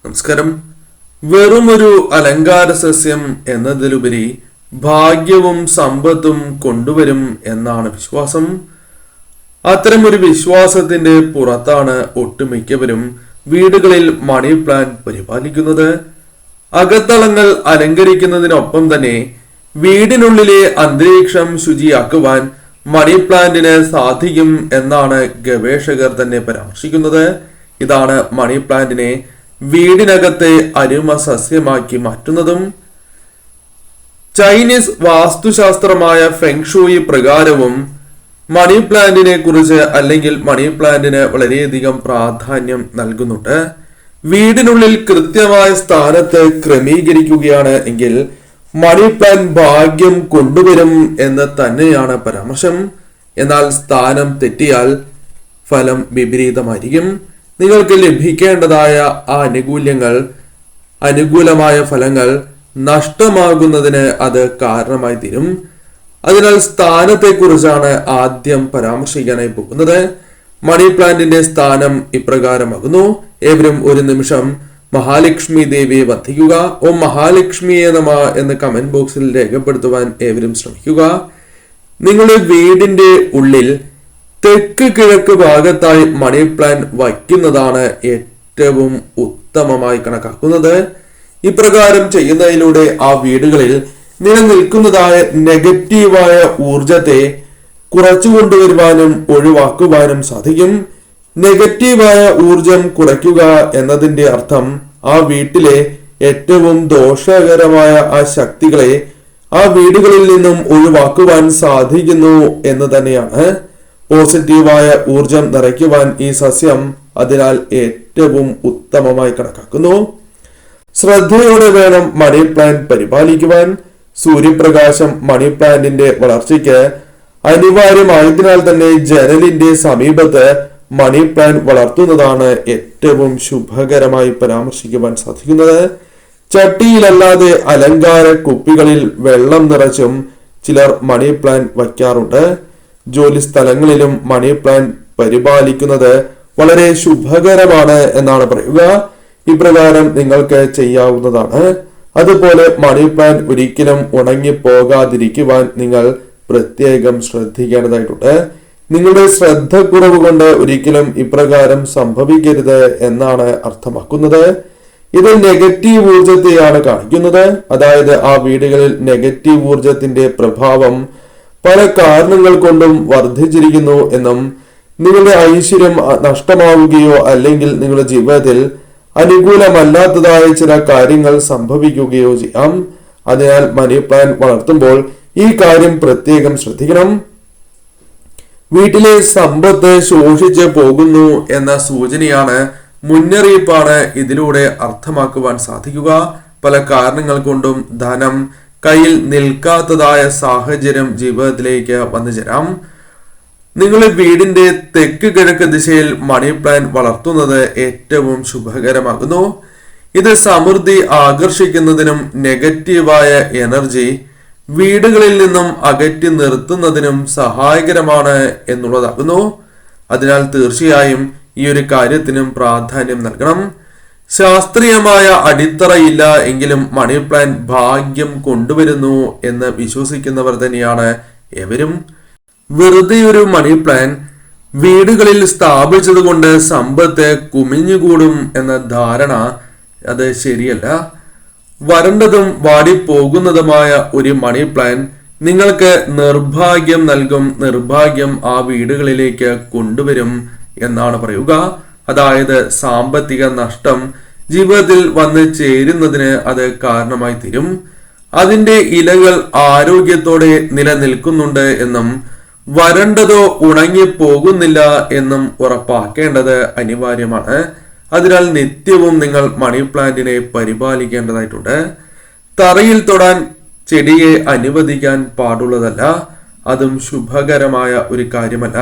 നമസ്കാരം. വെറുമൊരു അലങ്കാര സസ്യം എന്നതിലുപരി ഭാഗ്യവും സമ്പത്തും കൊണ്ടുവരും എന്നാണ് വിശ്വാസം. അത്തരമൊരു വിശ്വാസത്തിന്റെ പുറത്താണ് ഒട്ടുമിക്കവരും വീടുകളിൽ മണി പ്ലാന്റ് പരിപാലിക്കുന്നത്. അകത്തളങ്ങൾ അലങ്കരിക്കുന്നതിനൊപ്പം തന്നെ വീടിനുള്ളിലെ അന്തരീക്ഷം ശുചിയാക്കുവാൻ മണി പ്ലാന്റിന് സാധിക്കും എന്നാണ് ഗവേഷകർ തന്നെ പരാമർശിക്കുന്നത്. ഇതാണ് മണി പ്ലാന്റിനെ വീടിനകത്തെ അരുമ സസ്യമാക്കി മാറ്റുന്നതും. ചൈനീസ് വാസ്തുശാസ്ത്രമായ ഫെങ്ഷൂയി പ്രകാരവും മണി പ്ലാന്റിനെ കുറിച്ച് അല്ലെങ്കിൽ മണി പ്ലാന്റിന് വളരെയധികം പ്രാധാന്യം നൽകുന്നുണ്ട്. വീടിനുള്ളിൽ കൃത്യമായ സ്ഥാനത്ത് ക്രമീകരിക്കുകയാണ് എങ്കിൽ മണി പ്ലാന്റ് ഭാഗ്യം കൊണ്ടുവരും എന്ന് തന്നെയാണ് പരാമർശം. എന്നാൽ സ്ഥാനം തെറ്റിയാൽ ഫലം വിപരീതമായിരിക്കും. നിങ്ങൾക്ക് ലഭിക്കേണ്ടതായ ആ അനുകൂലമായ ഫലങ്ങൾ നഷ്ടമാകുന്നതിന് അത് കാരണമായി തീരും. അതിനാൽ സ്ഥാനത്തെക്കുറിച്ചാണ് ആദ്യം പരാമർശിക്കാനായി പോകുന്നത്. മണി പ്ലാന്റിന്റെ സ്ഥാനം ഇപ്രകാരമാകുന്നു. ഏവരും ഒരു നിമിഷം മഹാലക്ഷ്മി ദേവിയെ വന്ദിക്കുക. ഓം മഹാലക്ഷ്മിയെ നമഃ എന്ന് കമന്റ് ബോക്സിൽ രേഖപ്പെടുത്തുവാൻ ഏവരും ശ്രമിക്കുക. നിങ്ങളുടെ വീടിന്റെ ഉള്ളിൽ തെക്ക് കിഴക്ക് ഭാഗത്തായി മണി പ്ലാന്റ് വയ്ക്കുന്നതാണ് ഏറ്റവും ഉത്തമമായി കണക്കാക്കുന്നത്. ഇപ്രകാരം ചെയ്യുന്നതിലൂടെ ആ വീടുകളിൽ നിലനിൽക്കുന്നതായ നെഗറ്റീവായ ഊർജത്തെ കുറച്ചു കൊണ്ടുവരുവാനും ഒഴിവാക്കുവാനും സാധിക്കും. നെഗറ്റീവായ ഊർജം കുറയ്ക്കുക എന്നതിന്റെ അർത്ഥം ആ വീട്ടിലെ ഏറ്റവും ദോഷകരമായ ആ ശക്തികളെ ആ വീടുകളിൽ നിന്നും ഒഴിവാക്കുവാൻ സാധിക്കുന്നു എന്ന് തന്നെയാണ്. പോസിറ്റീവായ ഊർജം നിറയ്ക്കുവാൻ ഈ സസ്യം അതിനാൽ ഏറ്റവും ഉത്തമമായി കണക്കാക്കുന്നു. ശ്രദ്ധയോടെ വേണം മണി പ്ലാന്റ് പരിപാലിക്കുവാൻ. സൂര്യപ്രകാശം മണി പ്ലാന്റിന്റെ വളർച്ചയ്ക്ക് അനിവാര്യമായതിനാൽ തന്നെ ജനലിന്റെ സമീപത്ത് മണി പ്ലാന്റ് വളർത്തുന്നതാണ് ഏറ്റവും ശുഭകരമായി പരാമർശിക്കുവാൻ സാധിക്കുന്നത്. ചട്ടിയിലല്ലാതെ അലങ്കാര കുപ്പികളിൽ വെള്ളം നിറച്ചും ചിലർ മണി പ്ലാന്റ് വയ്ക്കാറുണ്ട്. ജോലി സ്ഥലങ്ങളിലും മണി പ്ലാന്റ് പരിപാലിക്കുന്നത് വളരെ ശുഭകരമാണ് എന്നാണ് പറയുക. ഇപ്രകാരം നിങ്ങൾക്ക് ചെയ്യാവുന്നതാണ്. അതുപോലെ മണി പ്ലാന്റ് ഒരിക്കലും ഉണങ്ങിപ്പോകാതിരിക്കുവാൻ നിങ്ങൾ പ്രത്യേകം ശ്രദ്ധിക്കേണ്ടതായിട്ടുണ്ട്. നിങ്ങളുടെ ശ്രദ്ധക്കുറവ് കൊണ്ട് ഒരിക്കലും ഇപ്രകാരം സംഭവിക്കരുത് എന്നാണ് അർത്ഥമാക്കുന്നത്. ഇത് നെഗറ്റീവ് ഊർജത്തെയാണ് കാണിക്കുന്നത്. അതായത് ആ വീടുകളിൽ നെഗറ്റീവ് ഊർജത്തിന്റെ പ്രഭാവം പല കാരണങ്ങൾ കൊണ്ടും വർദ്ധിച്ചിരിക്കുന്നു എന്നും നിങ്ങളുടെ ഐശ്വര്യം നഷ്ടമാവുകയോ അല്ലെങ്കിൽ നിങ്ങളുടെ ജീവിതത്തിൽ അനുകൂലമല്ലാത്തതായ ചില കാര്യങ്ങൾ സംഭവിക്കുകയോ ചെയ്യാം. അതിനാൽ മണി പ്ലാന്റ് വളർത്തുമ്പോൾ ഈ കാര്യം പ്രത്യേകം ശ്രദ്ധിക്കണം. വീട്ടിലെ സമ്പത്ത് ശോഷിച്ച് പോകുന്നു എന്ന സൂചനയാണ്, മുന്നറിയിപ്പാണ് ഇതിലൂടെ അർത്ഥമാക്കുവാൻ സാധിക്കുക. പല കാരണങ്ങൾ കൊണ്ടും ധനം കയ്യിൽ നിൽക്കാത്തതായ സാഹചര്യം ജീവിതത്തിലേക്ക് വന്നു ചേരാം. നിങ്ങളുടെ വീടിന്റെ തെക്ക് കിഴക്ക് ദിശയിൽ മണി പ്ലാന്റ് വളർത്തുന്നത് ഏറ്റവും ശുഭകരമാകുന്നു. ഇത് സമൃദ്ധി ആകർഷിക്കുന്നതിനും നെഗറ്റീവായ എനർജി വീടുകളിൽ നിന്നും അകറ്റി നിർത്തുന്നതിനും സഹായകരമാണ് എന്നുള്ളതാകുന്നു. അതിനാൽ തീർച്ചയായും ഈ ഒരു കാര്യത്തിനും പ്രാധാന്യം നൽകണം. ശാസ്ത്രീയമായ അടിത്തറയില്ല എങ്കിലും മണി പ്ലാന്റ് ഭാഗ്യം കൊണ്ടുവരുന്നു എന്ന് വിശ്വസിക്കുന്നവർ തന്നെയാണ് ഏവരും. വെറുതെ ഒരു മണി പ്ലാന്റ് വീടുകളിൽ സ്ഥാപിച്ചത് കൊണ്ട് സമ്പത്ത് കുമിഞ്ഞുകൂടും എന്ന ധാരണ അത് ശരിയല്ല. വരണ്ടതും വാടിപ്പോകുന്നതുമായ ഒരു മണി പ്ലാന്റ് നിങ്ങൾക്ക് നിർഭാഗ്യം നൽകും, നിർഭാഗ്യം ആ വീടുകളിലേക്ക് കൊണ്ടുവരും എന്നാണ് പറയുക. അതായത് സാമ്പത്തിക നഷ്ടം ജീവിതത്തിൽ വന്ന് ചേരുന്നതിന് അത് കാരണമായി തീരും. അതിന്റെ ഇലകൾ ആരോഗ്യത്തോടെ നിലനിൽക്കുന്നുണ്ട് എന്നും വരണ്ടതോ ഉണങ്ങിപ്പോകുന്നില്ല എന്നും ഉറപ്പാക്കേണ്ടത് അനിവാര്യമാണ്. അതിനാൽ നിത്യവും നിങ്ങൾ മണി പ്ലാന്റിനെ പരിപാലിക്കേണ്ടതായിട്ടുണ്ട്. തറയിൽ തൊടാൻ ചെടിയെ അനുവദിക്കാൻ പാടുള്ളതല്ല. അതും ശുഭകരമായ ഒരു കാര്യമല്ല.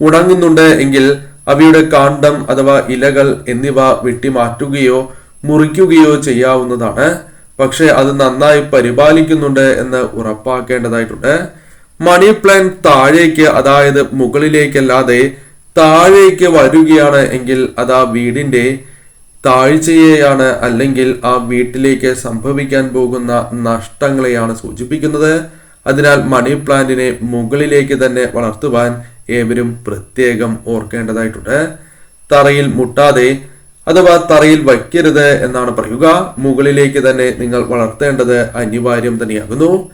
ഉണങ്ങുന്നുണ്ട് എങ്കിൽ അവയുടെ കാണ്ഡം അഥവാ ഇലകൾ എന്നിവ വെട്ടിമാറ്റുകയോ മുറിക്കുകയോ ചെയ്യാവുന്നതാണ്. പക്ഷെ അത് നന്നായി പരിപാലിക്കുന്നുണ്ട് എന്ന് ഉറപ്പാക്കേണ്ടതായിട്ടുണ്ട്. മണി പ്ലാന്റ് താഴേക്ക്, അതായത് മുകളിലേക്കല്ലാതെ താഴേക്ക് വരികയാണ് എങ്കിൽ അത് ആ വീടിന്റെ താഴ്ചയെയാണ് അല്ലെങ്കിൽ ആ വീട്ടിലേക്ക് സംഭവിക്കാൻ പോകുന്ന നഷ്ടങ്ങളെയാണ് സൂചിപ്പിക്കുന്നത്. അതിനാൽ മണി പ്ലാന്റിനെ മുകളിലേക്ക് തന്നെ വളർത്തുവാൻ ഏവരും പ്രത്യേകം ഓർക്കേണ്ടതായിട്ടുണ്ട്. തറയിൽ മുട്ടാതെ അഥവാ തറയിൽ വയ്ക്കരുത് എന്നാണ് പറയുക. മുകളിലേക്ക് തന്നെ നിങ്ങൾ വളർത്തേണ്ടത് അനിവാര്യം തന്നെയാകുന്നു.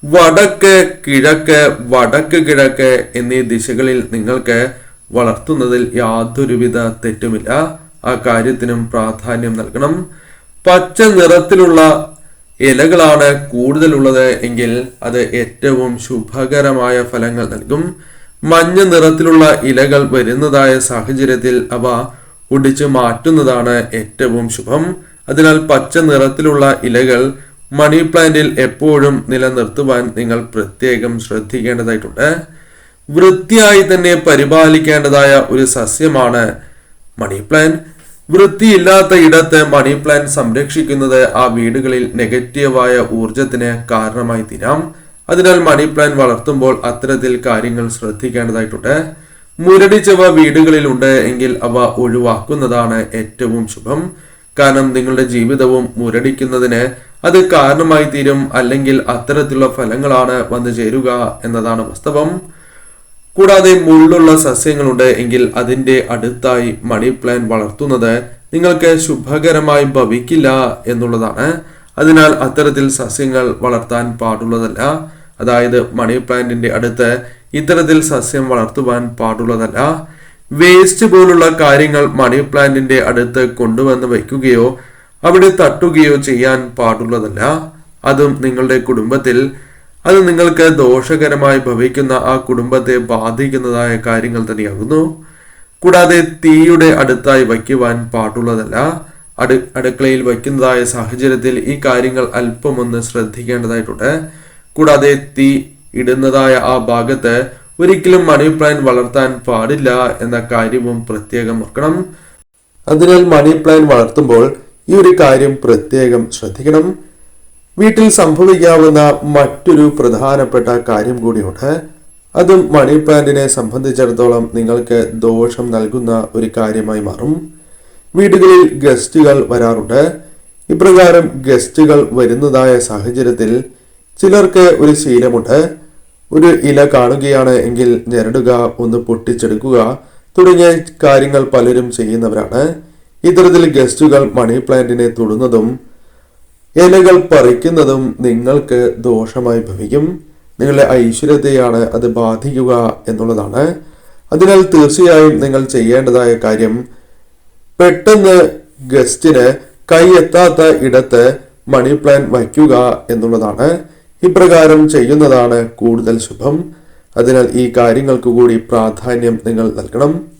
വടക്ക് കിഴക്ക്, വടക്ക് കിഴക്ക് എന്നീ ദിശകളിൽ നിങ്ങൾക്ക് വളർത്തുന്നതിൽ യാതൊരുവിധ തെറ്റുമില്ല. ആ കാര്യത്തിനും പ്രാധാന്യം നൽകണം. പച്ച നിറത്തിലുള്ള ഇലകളാണ് കൂടുതലുള്ളത് എങ്കിൽ അത് ഏറ്റവും ശുഭകരമായ ഫലങ്ങൾ നൽകും. മഞ്ഞ നിറത്തിലുള്ള ഇലകൾ വരുന്നതായ സാഹചര്യത്തിൽ അവ ഒടിച്ചു മാറ്റുന്നതാണ് ഏറ്റവും ശുഭം. അതിനാൽ പച്ച നിറത്തിലുള്ള ഇലകൾ മണി പ്ലാന്റിൽ എപ്പോഴും നിലനിർത്തുവാൻ നിങ്ങൾ പ്രത്യേകം ശ്രദ്ധിക്കേണ്ടതായിട്ടുണ്ട്. വൃത്തിയായി തന്നെ പരിപാലിക്കേണ്ടതായ ഒരു സസ്യമാണ് മണി പ്ലാന്റ്. വൃത്തിയില്ലാത്ത ഇടത്ത് മണി പ്ലാന്റ് സംരക്ഷിക്കുന്നത് ആ വീടുകളിൽ നെഗറ്റീവായ ഊർജത്തിന് കാരണമായി തീരാം. അതിനാൽ മണി പ്ലാന്റ് വളർത്തുമ്പോൾ അത്തരത്തിൽ കാര്യങ്ങൾ ശ്രദ്ധിക്കേണ്ടതായിട്ടുണ്ട്. മുരടിച്ചവ വീടുകളിലുണ്ട് എങ്കിൽ അവ ഒഴിവാക്കുന്നതാണ് ഏറ്റവും ശുഭം. കാരണം നിങ്ങളുടെ ജീവിതവും മുരടിക്കുന്നതിന് അത് കാരണമായി തീരും. അല്ലെങ്കിൽ അത്തരത്തിലുള്ള ഫലങ്ങളാണ് വന്നു ചേരുക എന്നതാണ് വാസ്തവം. കൂടാതെ മുള്ളുള്ള സസ്യങ്ങളുണ്ട് എങ്കിൽ അതിന്റെ അടുത്തായി മണി പ്ലാന്റ് വളർത്തുന്നത് നിങ്ങൾക്ക് ശുഭകരമായി ഭവിക്കില്ല എന്നുള്ളതാണ്. അതിനാൽ അത്തരത്തിൽ സസ്യങ്ങൾ വളർത്താൻ പാടുള്ളതല്ല. അതായത് മണി പ്ലാന്റിന്റെ അടുത്ത് ഇത്തരത്തിൽ സസ്യം വളർത്തുവാൻ പാടുള്ളതല്ല. വേസ്റ്റ് പോലുള്ള കാര്യങ്ങൾ മണി പ്ലാന്റിന്റെ അടുത്ത് കൊണ്ടുവന്ന് വയ്ക്കുകയോ അവിടെ തട്ടുകയോ ചെയ്യാൻ പാടുള്ളതല്ല. അതും നിങ്ങളുടെ കുടുംബത്തിൽ അത് നിങ്ങൾക്ക് ദോഷകരമായി ഭവിക്കുന്ന ആ കുടുംബത്തെ ബാധിക്കുന്നതായ കാര്യങ്ങൾ തന്നെയാകുന്നു. കൂടാതെ തീയുടെ അടുത്തായി വയ്ക്കുവാൻ പാടുള്ളതല്ല. അടുക്കളയിൽ വയ്ക്കുന്നതായ സാഹചര്യത്തിൽ ഈ കാര്യങ്ങൾ അല്പമൊന്ന് ശ്രദ്ധിക്കേണ്ടതായിട്ടുണ്ട്. കൂടാതെ തീ ഇടുന്നതായ ആ ഭാഗത്ത് ഒരിക്കലും മണി പ്ലാന്റ് വളർത്താൻ പാടില്ല എന്ന കാര്യവും പ്രത്യേകം ഓർക്കണം. അതിനാൽ മണി പ്ലാന്റ് വളർത്തുമ്പോൾ ഈ ഒരു കാര്യം പ്രത്യേകം ശ്രദ്ധിക്കണം. വീട്ടിൽ സംഭവിക്കാവുന്ന മറ്റൊരു പ്രധാനപ്പെട്ട കാര്യം കൂടിയുണ്ട്. അതും മണി പ്ലാന്റിനെ സംബന്ധിച്ചിടത്തോളം നിങ്ങൾക്ക് ദോഷം നൽകുന്ന ഒരു കാര്യമായി മാറും. വീടുകളിൽ ഗസ്റ്റുകൾ വരാറുണ്ട്. ഇപ്രകാരം ഗസ്റ്റുകൾ വരുന്നതായ സാഹചര്യത്തിൽ ചിലർക്ക് ഒരു ശീലമുണ്ട്. ഒരു ഇല കാണുകയാണ് എങ്കിൽ ഞെരടുക, ഒന്ന് പൊട്ടിച്ചെടുക്കുക തുടങ്ങിയ കാര്യങ്ങൾ പലരും ചെയ്യുന്നവരാണ്. ഇത്തരത്തിൽ ഗസ്റ്റുകൾ മണി പ്ലാന്റിനെ തൊടുന്നതും ഇലകൾ പറിക്കുന്നതും നിങ്ങൾക്ക് ദോഷമായി ഭവിക്കും. നിങ്ങളുടെ ഐശ്വര്യത്തെയാണ് അത് ബാധിക്കുക എന്നുള്ളതാണ്. അതിനാൽ തീർച്ചയായും നിങ്ങൾ ചെയ്യേണ്ടതായ കാര്യം പെട്ടെന്ന് ഗസ്റ്റിന് കൈ എത്താത്ത ഇടത്ത് മണി പ്ലാന്റ് വയ്ക്കുക എന്നുള്ളതാണ്. ഇപ്രകാരം ചെയ്യുന്നതാണ് കൂടുതൽ ശുഭം. അതിനാൽ ഈ കാര്യങ്ങൾക്ക് കൂടി പ്രാധാന്യം നിങ്ങൾ നൽകണം.